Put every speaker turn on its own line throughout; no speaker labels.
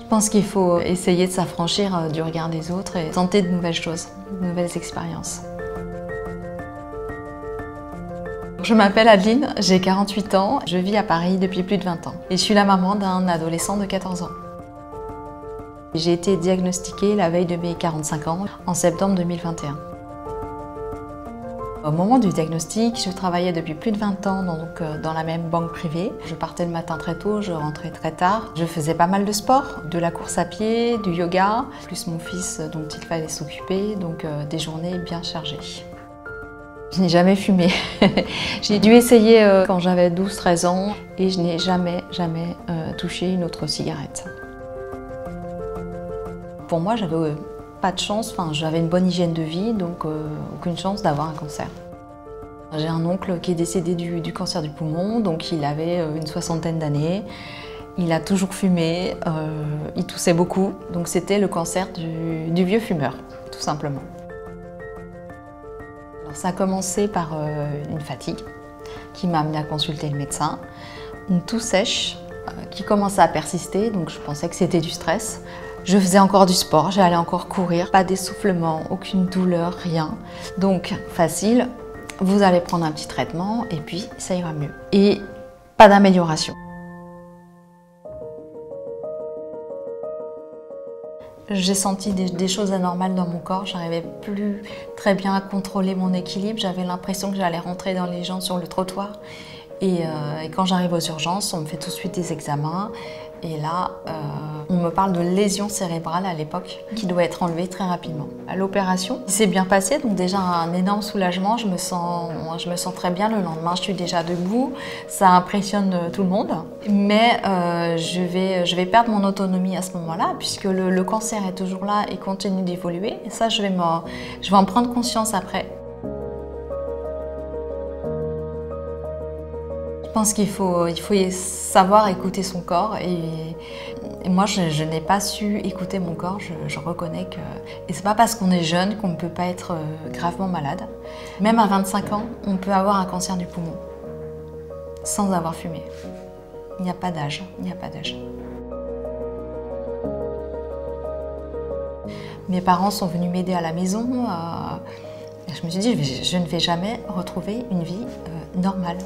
Je pense qu'il faut essayer de s'affranchir du regard des autres et tenter de nouvelles choses, de nouvelles expériences. Je m'appelle Adeline, j'ai 48 ans, je vis à Paris depuis plus de 20 ans et je suis la maman d'un adolescent de 14 ans. J'ai été diagnostiquée la veille de mes 45 ans, en septembre 2021. Au moment du diagnostic, je travaillais depuis plus de 20 ans dans la même banque privée. Je partais le matin très tôt, je rentrais très tard. Je faisais pas mal de sport, de la course à pied, du yoga, plus mon fils dont il fallait s'occuper, donc des journées bien chargées. Je n'ai jamais fumé. J'ai dû essayer quand j'avais 12-13 ans et je n'ai jamais touché une autre cigarette. Pour moi, j'avais pas de chance, j'avais une bonne hygiène de vie, donc aucune chance d'avoir un cancer. J'ai un oncle qui est décédé du cancer du poumon, donc il avait une soixantaine d'années. Il a toujours fumé, il toussait beaucoup, donc c'était le cancer du vieux fumeur, tout simplement. Alors, ça a commencé par une fatigue qui m'a amené à consulter le médecin, une toux sèche qui commençait à persister, donc je pensais que c'était du stress. Je faisais encore du sport, j'allais encore courir, pas d'essoufflement, aucune douleur, rien. Donc facile, vous allez prendre un petit traitement et puis ça ira mieux. Et pas d'amélioration. J'ai senti des choses anormales dans mon corps, j'arrivais plus très bien à contrôler mon équilibre, j'avais l'impression que j'allais rentrer dans les gens sur le trottoir. Et quand j'arrive aux urgences, on me fait tout de suite des examens. Et là, on me parle de lésion cérébrale à l'époque, qui doit être enlevée très rapidement. L'opération s'est bien passée, donc déjà un énorme soulagement. Je me sens très bien le lendemain, je suis déjà debout. Ça impressionne tout le monde. Mais je vais perdre mon autonomie à ce moment-là, puisque le cancer est toujours là et continue d'évoluer. Et ça, je vais en prendre conscience après. Je pense qu'il faut savoir écouter son corps et moi je n'ai pas su écouter mon corps, je reconnais que... Et c'est pas parce qu'on est jeune qu'on ne peut pas être gravement malade. Même à 25 ans, on peut avoir un cancer du poumon sans avoir fumé. Il n'y a pas d'âge, il n'y a pas d'âge. Mes parents sont venus m'aider à la maison. Je me suis dit, je ne vais jamais retrouver une vie normale.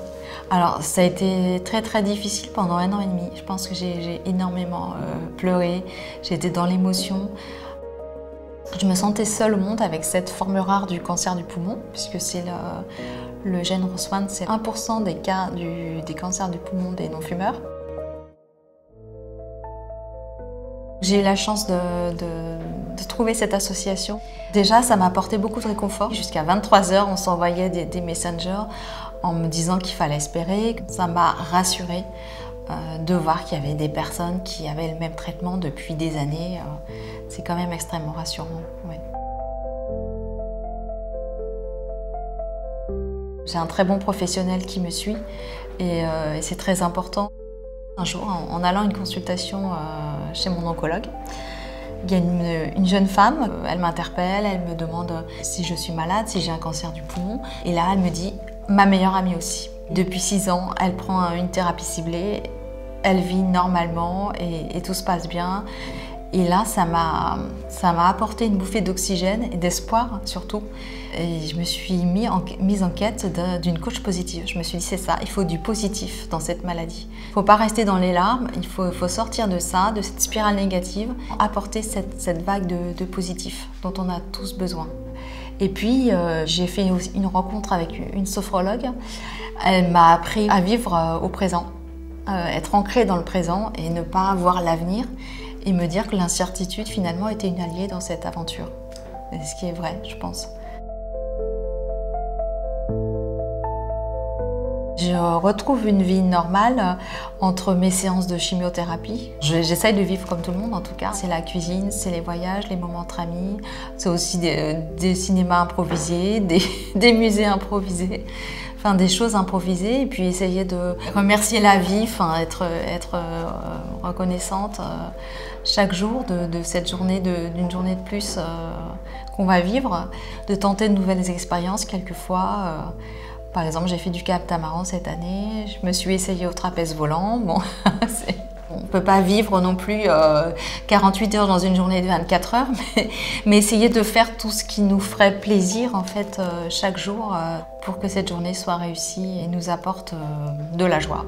Alors, ça a été très difficile pendant 1 an et demi. Je pense que j'ai énormément pleuré, j'étais dans l'émotion. Je me sentais seule au monde avec cette forme rare du cancer du poumon, puisque c'est le gène ROS1, c'est 1% des cas des cancers du poumon des non-fumeurs. J'ai eu la chance de trouver cette association. Déjà, ça m'a apporté beaucoup de réconfort. Jusqu'à 23 h, on s'envoyait des messengers en me disant qu'il fallait espérer. Ça m'a rassurée de voir qu'il y avait des personnes qui avaient le même traitement depuis des années. C'est quand même extrêmement rassurant. Ouais. J'ai un très bon professionnel qui me suit et c'est très important. Un jour, en allant à une consultation chez mon oncologue, il y a une jeune femme, elle m'interpelle, elle me demande si je suis malade, si j'ai un cancer du poumon. Et là, elle me dit, ma meilleure amie aussi. Depuis 6 ans, elle prend une thérapie ciblée, elle vit normalement et tout se passe bien. Et là, ça m'a apporté une bouffée d'oxygène et d'espoir surtout. Et je me suis mise en quête d'une coach positive. Je me suis dit, c'est ça, il faut du positif dans cette maladie. Il ne faut pas rester dans les larmes, il faut sortir de ça, de cette spirale négative, apporter cette vague de positif dont on a tous besoin. Et puis, j'ai fait une rencontre avec une sophrologue. Elle m'a appris à vivre au présent, être ancrée dans le présent et ne pas voir l'avenir. Et me dire que l'incertitude, finalement, était une alliée dans cette aventure. Et ce qui est vrai, je pense. Je retrouve une vie normale entre mes séances de chimiothérapie. J'essaye de vivre comme tout le monde, en tout cas. C'est la cuisine, c'est les voyages, les moments entre amis. C'est aussi des cinémas improvisés, des musées improvisés. Enfin, des choses improvisées et puis essayer de remercier la vie, être reconnaissante chaque jour de cette journée, d'une journée de plus qu'on va vivre, de tenter de nouvelles expériences quelquefois. Par exemple, j'ai fait du catamaran cette année, je me suis essayée au trapèze volant. Bon, peut pas vivre non plus 48 heures dans une journée de 24 heures, mais essayer de faire tout ce qui nous ferait plaisir en fait chaque jour pour que cette journée soit réussie et nous apporte de la joie.